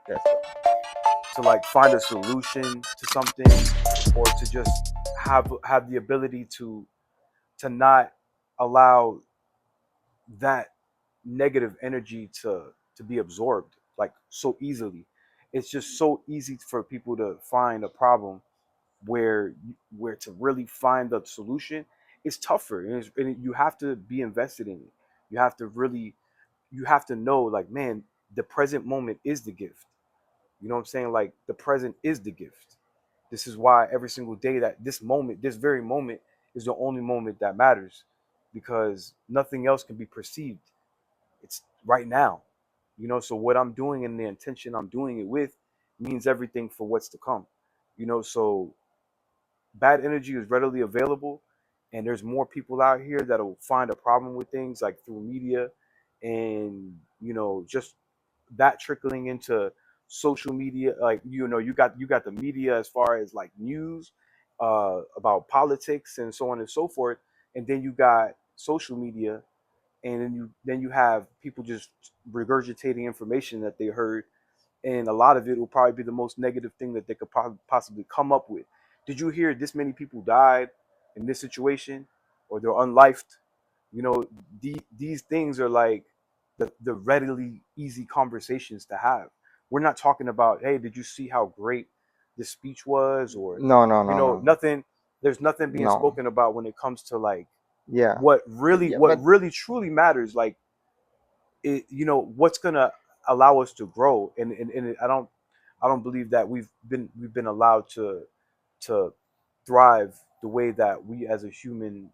Yes, to like find a solution to something, or to just have the ability to not allow that negative energy to be absorbed like so easily. It's just so easy for people to find a problem where to really find the solution is tougher, and you have to be invested in it. You have to really, you have to know, like, man, the present moment is the gift. You know what I'm saying? Like, the present is the gift. This is why every single day, that this moment, this very moment, is the only moment that matters, because nothing else can be perceived. It's right now. So what I'm doing and the intention I'm doing it with means everything for what's to come. So bad energy is readily available, and there's more people out here that'll find a problem with things like through media, and just that trickling into social media. Like, you got the media as far as like news about politics and so on and so forth, and then you got social media, and then you have people just regurgitating information that they heard, and a lot of it will probably be the most negative thing that they could possibly come up with. Did you hear this many people died in this situation, or they're unlifed? These things are like the readily easy conversations to have. We're not talking about, hey, did you see how great this speech was, or no, no, no, no, nothing. There's nothing being no. spoken about when it comes to like Yeah, yeah, what but really truly matters. Like, what's gonna allow us to grow, and I don't believe that we've been allowed to thrive the way that we as a human,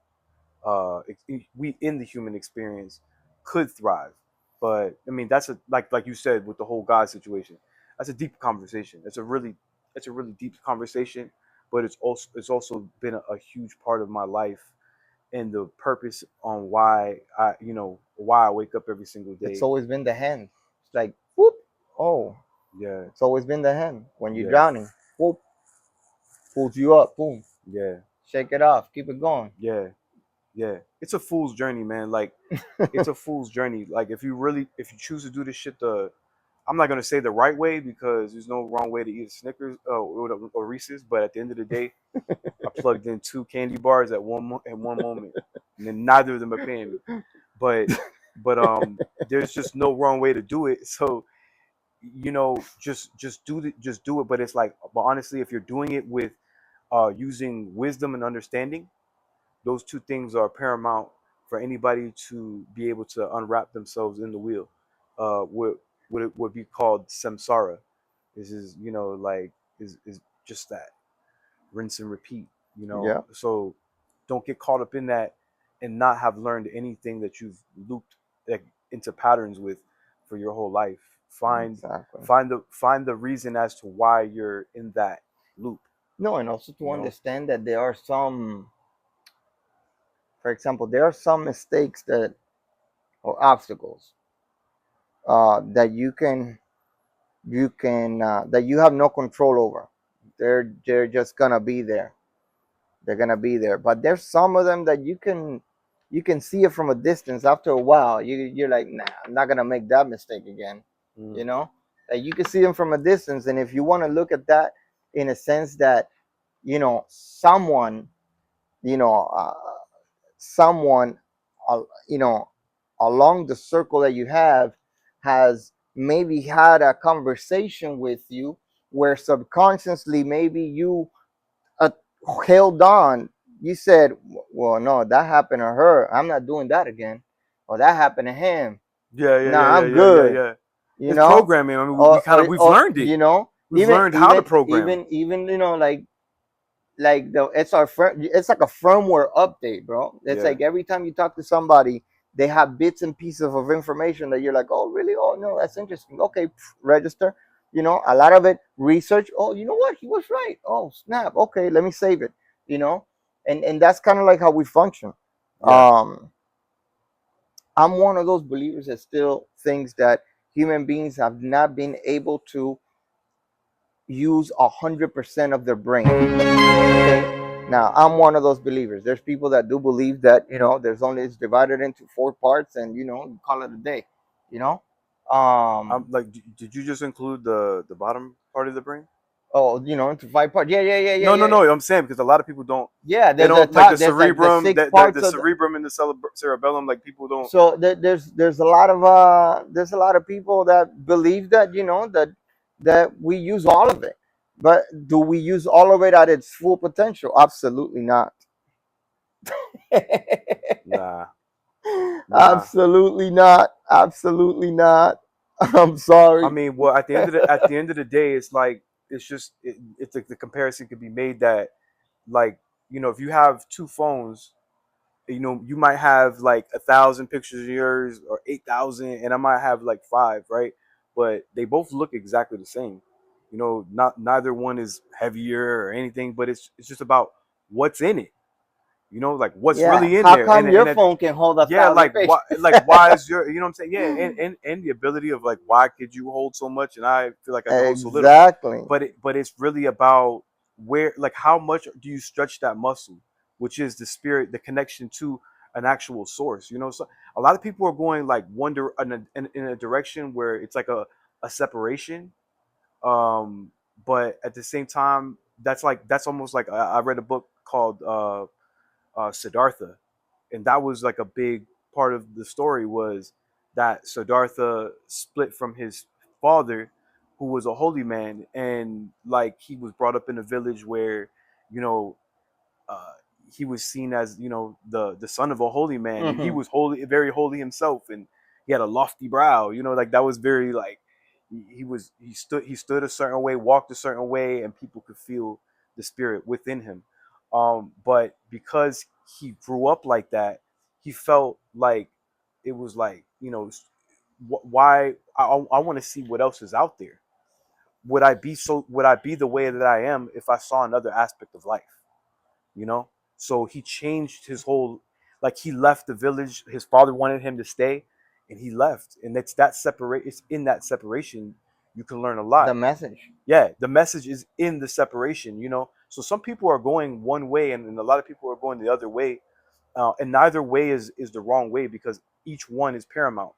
we in the human experience could thrive. But I mean, that's a like you said with the whole God situation. That's a deep conversation. It's a really deep conversation, but it's also been a huge part of my life, and the purpose on why I wake up every single it's day. always been the hand. It's like whoop. Oh, Yeah, it's always been the hand. When you're yeah, drowning, whoop, pulls you up. Boom, yeah, shake it off. Keep it going. yeah, yeah. It's a fool's journey, man. Like, it's a fool's journey. Like, if you choose to do this shit I'm not gonna say the right way, because there's no wrong way to eat a Snickers or Reese's. But at the end of the day, I plugged in two candy bars at one moment, and then neither of them are paying me. But there's just no wrong way to do it. So just do it. But it's like, but honestly, if you're doing it with using wisdom and understanding, those two things are paramount for anybody to be able to unwrap themselves in the wheel. What it would be called samsara. This is, like, is just that rinse and repeat. Yeah, So don't get caught up in that and not have learned anything that you've looped, like, into patterns with for your whole life. Find exactly. find the reason as to why you're in that loop. No, and also to You know. understand that there are some, for example, there are some mistakes that or obstacles that you can that you have no control over. They're just gonna be there. They're gonna be there. But there's some of them that you can see it from a distance. After a while, you're like, nah, I'm not gonna make that mistake again. Mm. You know, like you can see them from a distance, and if you want to look at that in a sense that someone, you know, someone, you know, along the circle that you have has maybe had a conversation with you where subconsciously maybe you uh, held on. You said, "Well, no, that happened to her. I'm not doing that again." Or that happened to him. Yeah, yeah, Nah, yeah, yeah, I'm yeah, yeah, good. yeah. You It's know, programming. I mean, we or kind of we've or learned it. We've even learned how to even program. even like it's like a firmware update, bro. It's Yeah, like every time you talk to somebody, they have bits and pieces of information that you're like, oh really? Oh no, that's interesting. Okay, register. A lot of it research. Oh, you know what? He was right. Oh snap. Okay, let me save it. You know, and that's kind of like how we function. yeah, Um, I'm one of those believers that still thinks that human beings have not been able to use 100% of their brain. Okay. Now, I'm one of those believers. There's people that do believe that, there's only it's divided into four parts and, you call it a day, you know. Um, I'm like, did you just include the bottom part of the brain? oh, into five parts. Yeah, yeah, yeah, yeah, No, no, yeah. no. I'm saying because a lot of people don't. Yeah, They there's a don't like the top. There's like the cerebrum, six the parts of the. cerebrum and the cerebellum. Like people don't. So there's a lot of people that believe that that we use all of it, but do we use all of it at its full potential? Absolutely not. Nah, nah. Absolutely not. Absolutely not. I'm I sorry. mean, well, at the end of the day, it's like it's just it's like the comparison could be made that like if you have two phones, you might have like 1,000 pictures of yours or 8,000, and I might have like five, right? But they both look exactly the same. Not neither one is heavier or anything, but it's just about what's in it. Like what's Yeah. really in How there, come your and phone can hold a yeah, thousand pages? why is your what I'm saying? Yeah, and the ability of like why could you hold so much and I feel like I can hold so little. Exactly. But it's really about where like how much do you stretch that muscle, which is the spirit, the connection to an actual source. So a lot of people are going like in a direction where it's like a separation. Um, but at the same time, that's almost like I read a book called Siddhartha, and that was like a big part of the story was that Siddhartha split from his father, who was a holy man, and like he was brought up in a village where you know uh, he was seen as the son of a holy man, and he Hmm. was holy, very holy himself, and he had a lofty brow. Like that was very like he stood a certain way, walked a certain way, and people could feel the spirit within him. But because he grew up like that, he felt like it was like why I want to see what else is out there. Would I be the way that I am if I saw another aspect of life? you know so he changed his whole, like he left the village. His father wanted him to stay, and he left, and it's in that separation you can learn a The lot. message. Yeah, the message is in the separation. So some people are going one way, and a lot of people are going the other way, and neither way is the wrong way, because each one is paramount.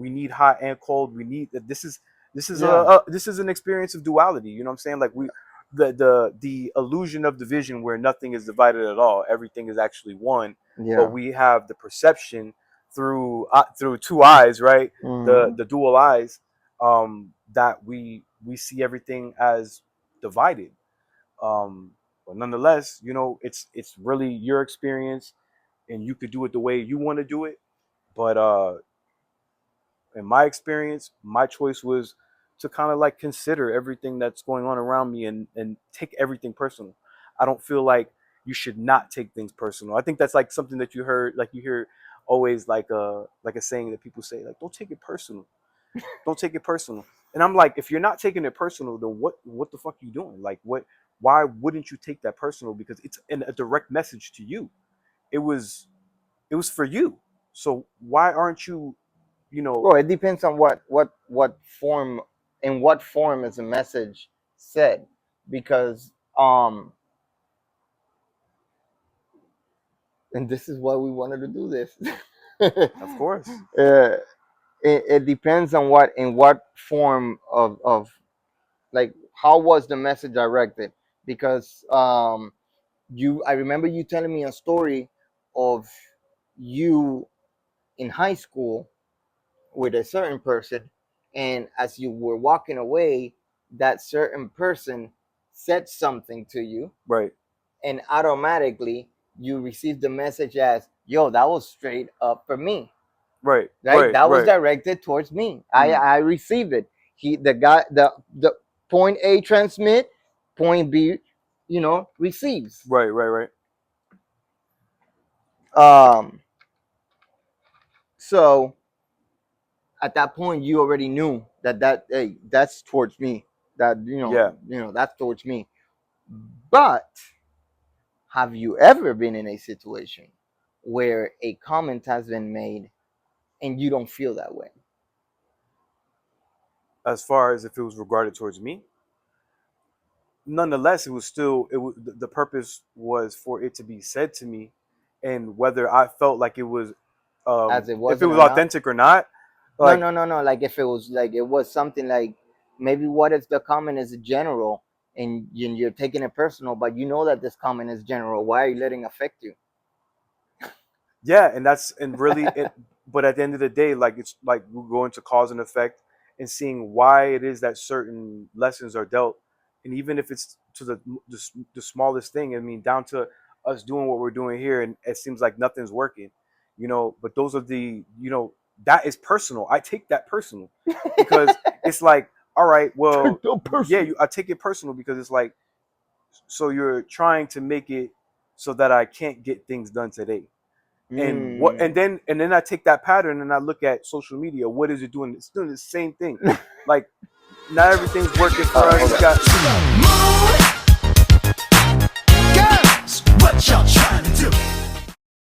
We need hot and cold. We need Yeah. this is an experience of duality. You know what I'm saying? Like the illusion of division, where nothing is divided at all. Everything is actually one, but Yeah. we have the perception through two eyes, right? The Hmm. the dual eyes, that we see everything as divided. Um, but nonetheless, it's really your experience, and you could do it the way you want to do it. But in my experience, my choice was to kind of like consider everything that's going on around me, and take everything personal. I don't feel like you should not take things personal. I think that's like something that you hear always, like a saying that people say, like, don't take it personal. Don't take it personal. And I'm like, if you're not taking it personal, then what the fuck are you doing? Like, why wouldn't you take that personal? Because it's a direct message to you. It was it was for you. So why aren't you, you know, Well, it depends on what form, in what form is the message said, because and this is why we wanted to do this. of course. It depends on what, in what form of, like, how was the message directed, because I remember you telling me a story of you in high school with a certain person, and as you were walking away, that certain person said something to you, Right, and automatically you received the message as, yo, that was straight up for me, right, right? right, That was right. directed towards me. i Mm, i received it. The guy, the point A transmit, point B, receives. right, right, right. um so at that point you already knew that hey, that's towards me, that Yeah. that's towards me. But have you ever been in a situation where a comment has been made and you don't feel that way? As far as if it was regarded towards me, nonetheless, the purpose was for it to be said to me, and whether I felt like it was, As it if it wasn't was or not? authentic or not, No, Like, no, no, no. Like if it was something like maybe what if the comment is general and you're taking it personal, but you know that this comment is general. Why are you letting it affect you? yeah, and that's and really it. But at the end of the day, like it's like we go into cause and effect and seeing why it is that certain lessons are dealt, and even if it's to the smallest thing. I mean, down to us doing what we're doing here, and it seems like nothing's working, you know. But those are the that is personal. I take that personal because it's like, all right, well, Take the yeah, personal. I take it personal because it's like, so you're trying to make it so that I can't get things done today. And what Mm. and then I take that pattern and I look at social media. What is it doing? It's doing the same thing. Like, not everything's working for us. Hold You on. got Girls, what y'all trying